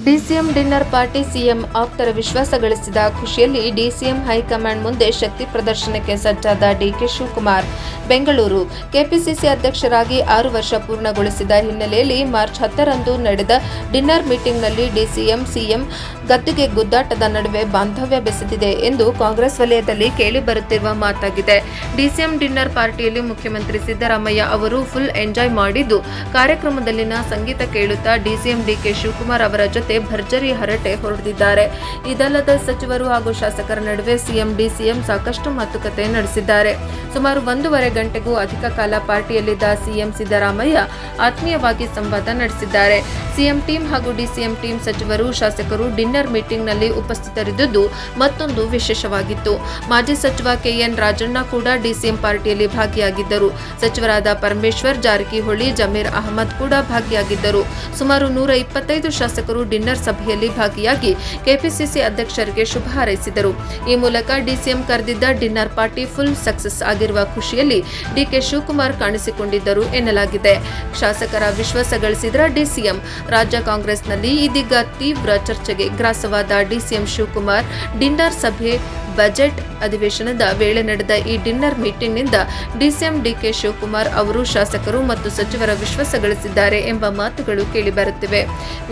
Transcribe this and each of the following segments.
DCM dinner party CM ಆಪ್ತರ ವಿಶ್ವಾಸ ಗಳಿಸಿದ ಖುಷಿಯಲ್ಲಿ ಡಿಸಿಎಂ ಹೈಕಮಾಂಡ್ ಮುಂದೆ ಶಕ್ತಿ ಪ್ರದರ್ಶನಕ್ಕೆ ಸಜ್ಜಾದ ಡಿಕೆ ಶಿವಕುಮಾರ್. ಬೆಂಗಳೂರು ಕೆಪಿಸಿಸಿ ಅಧ್ಯಕ್ಷರಾಗಿ 6 ವರ್ಷ ಪೂರ್ಣಗೊಳಿಸಿದ ಹಿನ್ನೆಲೆಯಲ್ಲಿ ಮಾರ್ಚ್ 10ರಂದು ನಡೆದ ಡಿನ್ನರ್ ಮೀಟಿಂಗ್ನಲ್ಲಿ ಡಿಸಿಎಂ ಸಿಎಂ ಗದ್ದುಗೆ ಗುದ್ದಾಟದ ನಡುವೆ ಬಾಂಧವ್ಯ ಬೆಸೆದಿದೆ ಎಂದು ಕಾಂಗ್ರೆಸ್ ವಲಯದಲ್ಲಿ ಕೇಳಿಬರುತ್ತಿರುವ ಮಾತಾಗಿದೆ. ಡಿಸಿಎಂ ಡಿನ್ನರ್ ಪಾರ್ಟಿಯಲ್ಲಿ ಮುಖ್ಯಮಂತ್ರಿ ಸಿದ್ದರಾಮಯ್ಯ ಅವರು ಫುಲ್ ಎಂಜಾಯ್ ಮಾಡಿದ್ದು, ಕಾರ್ಯಕ್ರಮದಲ್ಲಿನ ಸಂಗೀತ ಕೇಳುತ್ತಾ ಡಿಸಿಎಂ ಡಿಕೆ ಶಿವಕುಮಾರ್ ಅವರ ಜೊತೆ ಭರ್ಜರಿ ಹರಟೆ ಹೊಡೆದಿದ್ದಾರೆ. ಇದಲ್ಲದೆ ಸಚಿವರು ಹಾಗೂ ಶಾಸಕರ ನಡುವೆ ಸಿಎಂ ಡಿಸಿಎಂ ಸಾಕಷ್ಟು ಮಾತುಕತೆ ನಡೆಸಿದ್ದಾರೆ. ಸುಮಾರು 1.5 ಗಂಟೆಗೂ ಅಧಿಕ ಕಾಲ ಪಾರ್ಟಿಯಲ್ಲಿದ್ದ ಸಿಎಂ ಸಿದ್ದರಾಮಯ್ಯ ಆತ್ಮೀಯವಾಗಿ ಸಂವಾದ ನಡೆಸಿದ್ದಾರೆ. ಸಿಎಂ ಟೀಮ್ ಹಾಗೂ ಡಿಸಿಎಂ ಟೀಮ್ ಸಚಿವರು ಶಾಸಕರು ಡಿನ್ನರ್ ಮೀಟಿಂಗ್ನಲ್ಲಿ ಉಪಸ್ಥಿತರಿದ್ದುದು ಮತ್ತೊಂದು ವಿಶೇಷವಾಗಿತ್ತು. ಮಾಜಿ ಸಚಿವ ಕೆಎನ್ ರಾಜಣ್ಣ ಕೂಡ ಡಿಸಿಎಂ ಪಾರ್ಟಿಯಲ್ಲಿ ಭಾಗಿಯಾಗಿದ್ದರು. ಸಚಿವರಾದ ಪರಮೇಶ್ವರ್, ಜಾರಕಿಹೊಳಿ, ಜಮೀರ್ ಅಹಮದ್ ಕೂಡ ಭಾಗಿಯಾಗಿದ್ದರು. ಸುಮಾರು 125 ಶಾಸಕರು ಡಿನ್ನರ್ ಸಭೆಯಲ್ಲಿ ಭಾಗಿಯಾಗಿ ಕೆಪಿಸಿಸಿ ಅಧ್ಯಕ್ಷರಿಗೆ ಶುಭ ಹಾರೈಸಿದರು. ಈ ಮೂಲಕ ಡಿಸಿಎಂ ಕರೆದಿದ್ದ ಡಿನ್ನರ್ ಪಾರ್ಟಿ ಫುಲ್ ಸಕ್ಸಸ್ ಆಗಿರುವ ಖುಷಿಯಲ್ಲಿ ಡಿಕೆ ಶಿವಕುಮಾರ್ ಕಾಣಿಸಿಕೊಂಡಿದ್ದರು ಎನ್ನಲಾಗಿದೆ. ಶಾಸಕರ ವಿಶ್ವಾಸ ಗಳಿಸಿದ ಡಿಸಿಎಂ. ರಾಜ್ಯ ಕಾಂಗ್ರೆಸ್ನಲ್ಲಿ ಇದೀಗ ತೀವ್ರ ಚರ್ಚೆಗೆ ಗ್ರಾಸವಾದ ಡಿಸಿಎಂ ಶಿವಕುಮಾರ್ ಡಿನ್ನರ್ ಸಭೆ ಬಜೆಟ್ ಅಧಿವೇಶನದ ವೇಳೆ ನಡೆದ ಈ ಡಿನ್ನರ್ ಮೀಟಿಂಗ್ನಿಂದ ಡಿಸಿಎಂ ಡಿಕೆ ಶಿವಕುಮಾರ್ ಅವರು ಶಾಸಕರು ಮತ್ತು ಸಚಿವರ ವಿಶ್ವಾಸ ಗಳಿಸಿದ್ದಾರೆ ಎಂಬ ಮಾತುಗಳು ಕೇಳಿಬರುತ್ತಿವೆ.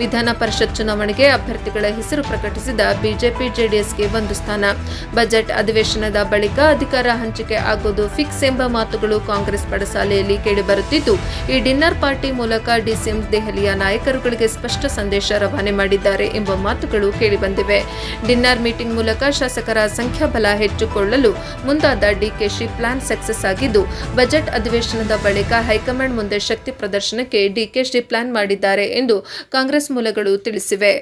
ವಿಧಾನ ಪರಿಷತ್ ಚುನಾವಣೆಗೆ ಅಭ್ಯರ್ಥಿಗಳ ಹೆಸರು ಪ್ರಕಟಿಸಿದ ಬಿಜೆಪಿ ಜೆಡಿಎಸ್ಗೆ 1 ಸ್ಥಾನ. ಬಜೆಟ್ ಅಧಿವೇಶನದ ಬಳಿಕ ಅಧಿಕಾರ ಹಂಚಿಕೆ ಆಗೋದು ಫಿಕ್ಸ್ ಎಂಬ ಮಾತುಗಳು ಕಾಂಗ್ರೆಸ್ ಪಡಸಾಲೆಯಲ್ಲಿ ಕೇಳಿಬರುತ್ತಿದ್ದು, ಈ ಡಿನ್ನರ್ ಪಾರ್ಟಿ ಮೂಲಕ ಡಿಸಿಎಂ ದೆಹಲಿಯ ನಾಯಕರುಗಳಿಗೆ ಸ್ಪಷ್ಟ ಸಂದೇಶ ರವಾನೆ ಮಾಡಿದ್ದಾರೆ ಎಂಬ ಮಾತುಗಳು ಕೇಳಿಬಂದಿವೆ. ಡಿನ್ನರ್ ಮೀಟಿಂಗ್ ಮೂಲಕ ಶಾಸಕರ ಸಂಖ್ಯಾಬಲ ಹೆಚ್ಚಿಕೊಳ್ಳಲು ಮುಂದಾದ ಡಿಕೆಶಿ ಪ್ಲಾನ್ ಸಕ್ಸಸ್ ಆಗಿದ್ದು, ಬಜೆಟ್ ಅಧಿವೇಶನದ ಬಳಿಕ ಹೈಕಮಾಂಡ್ ಮುಂದೆ ಶಕ್ತಿ ಪ್ರದರ್ಶನಕ್ಕೆ ಡಿಕೆಶಿ ಪ್ಲಾನ್ ಮಾಡಿದ್ದಾರೆ ಎಂದು ಕಾಂಗ್ರೆಸ್ ಮೂಲಗಳು ತಿಳಿಸಿವೆ.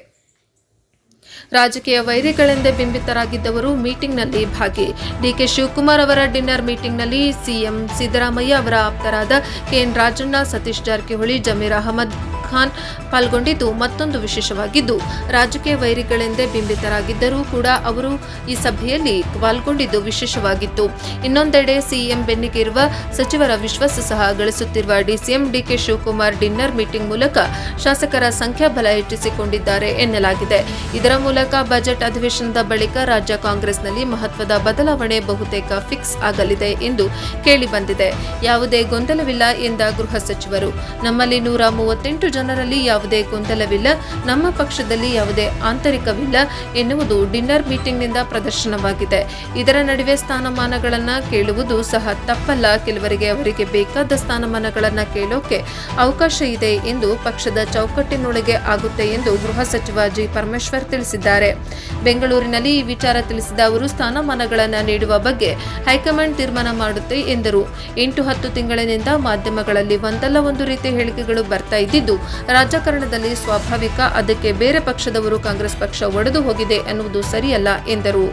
ರಾಜಕೀಯ ವೈರಿಗಳೆಂದೇ ಬಿಂಬಿತರಾಗಿದ್ದವರು ಮೀಟಿಂಗ್ನಲ್ಲಿ ಭಾಗಿ. ಡಿಕೆ ಶಿವಕುಮಾರ್ ಅವರ ಡಿನ್ನರ್ ಮೀಟಿಂಗ್ನಲ್ಲಿ ಸಿಎಂ ಸಿದ್ದರಾಮಯ್ಯ ಅವರ ಆಪ್ತರಾದ ಕೆಎನ್ ರಾಜಣ್ಣ, ಸತೀಶ್ ಜಾರಕಿಹೊಳಿ, ಜಮೀರ್ ಅಹಮದ್ ಖಾನ್ ಪಾಲ್ಗೊಂಡಿದ್ದು ಮತ್ತೊಂದು ವಿಶೇಷವಾಗಿದ್ದು, ರಾಜಕೀಯ ವೈರಿಗಳೆಂದೇ ಬಿಂಬಿತರಾಗಿದ್ದರೂ ಕೂಡ ಅವರು ಈ ಸಭೆಯಲ್ಲಿ ಪಾಲ್ಗೊಂಡಿದ್ದು ವಿಶೇಷವಾಗಿತ್ತು. ಇನ್ನೊಂದೆಡೆ ಸಿಎಂ ಬೆನ್ನಿಗೆ ಇರುವ ಸಚಿವರ ವಿಶ್ವಾಸ ಸಹ ಗಳಿಸುತ್ತಿರುವ DCM DK Shivakumar dinner meeting ಮೂಲಕ ಶಾಸಕರ ಸಂಖ್ಯಾಬಲ ಹೆಚ್ಚಿಸಿಕೊಂಡಿದ್ದಾರೆ ಎನ್ನಲಾಗಿದೆ. ಇದರ ಮೂಲಕ ಬಜೆಟ್ ಅಧಿವೇಶನದ ಬಳಿಕ ರಾಜ್ಯ ಕಾಂಗ್ರೆಸ್ನಲ್ಲಿ ಮಹತ್ವದ ಬದಲಾವಣೆ ಬಹುತೇಕ ಫಿಕ್ಸ್ ಆಗಲಿದೆ ಎಂದು ಕೇಳಿಬಂದಿದೆ. ಯಾವುದೇ ಗೊಂದಲವಿಲ್ಲ ಎಂದ ಗೃಹ ಸಚಿವರು. ನಮ್ಮಲ್ಲಿ 138 ಜನರಲ್ಲಿ ಯಾವುದೇ ಗೊಂದಲವಿಲ್ಲ, ನಮ್ಮ ಪಕ್ಷದಲ್ಲಿ ಯಾವುದೇ ಆಂತರಿಕವಿಲ್ಲ ಎನ್ನುವುದು ಡಿನ್ನರ್ ಮೀಟಿಂಗ್ನಿಂದ ಪ್ರದರ್ಶನವಾಗಿದೆ. ಇದರ ನಡುವೆ ಸ್ಥಾನಮಾನಗಳನ್ನು ಕೇಳುವುದು ಸಹ ತಪ್ಪಲ್ಲ. ಕೆಲವರಿಗೆ ಅವರಿಗೆ ಬೇಕಾದ ಸ್ಥಾನಮಾನಗಳನ್ನು ಕೇಳೋಕೆ ಅವಕಾಶ ಇದೆ ಎಂದು ಪಕ್ಷದ ಚೌಕಟ್ಟಿನೊಳಗೆ ಆಗುತ್ತೆ ಎಂದು ಗೃಹ ಸಚಿವ ಜಿ ಪರಮೇಶ್ವರ್ ತಿಳಿಸಿದ್ದಾರೆ. ಬೆಂಗಳೂರಿನಲ್ಲಿ ಈ ವಿಚಾರ ತಿಳಿಸಿದ ಅವರು, ಸ್ಥಾನಮಾನಗಳನ್ನು ನೀಡುವ ಬಗ್ಗೆ ಹೈಕಮಾಂಡ್ ತೀರ್ಮಾನ ಮಾಡುತ್ತೆ ಎಂದರು. 8-10 ತಿಂಗಳಿನಿಂದ ಮಾಧ್ಯಮಗಳಲ್ಲಿ ಒಂದಲ್ಲ ಒಂದು ರೀತಿ ಹೇಳಿಕೆಗಳು ಬರ್ತಾ ಇದ್ದಿದ್ದು ರಾಜಕಾರಣದಲ್ಲಿ ಸ್ವಾಭಾವಿಕ. ಅದಕ್ಕೆ ಬೇರೆ ಪಕ್ಷದವರು ಕಾಂಗ್ರೆಸ್ ಪಕ್ಷ ಒಡೆದು ಹೋಗಿದೆ ಅನ್ನುವುದು ಸರಿಯಲ್ಲ ಎಂದರು.